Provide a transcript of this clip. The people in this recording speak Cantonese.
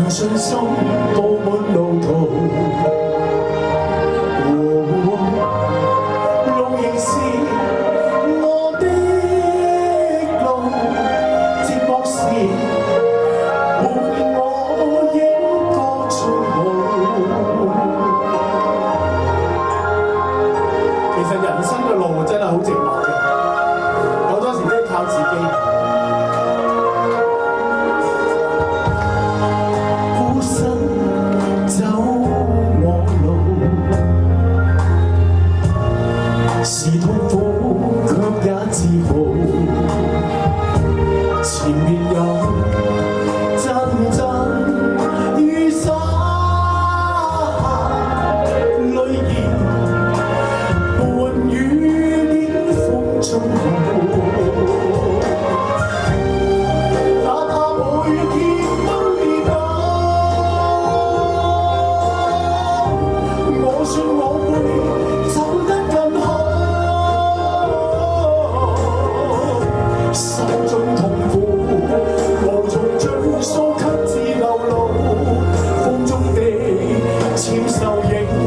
信心布滿路途，路仍是我的路，寂寞時伴我應歌頌舞。其實人生嘅路真係好寂寞嘅，好多時都要靠自己。是痛苦，卻也自豪。前面有陣陣雨灑，淚兒伴雨點風中舞。哪怕每天都跌倒，我信我會走得更好。心中痛苦，無從追溯，給自流露。風中的簽繡影。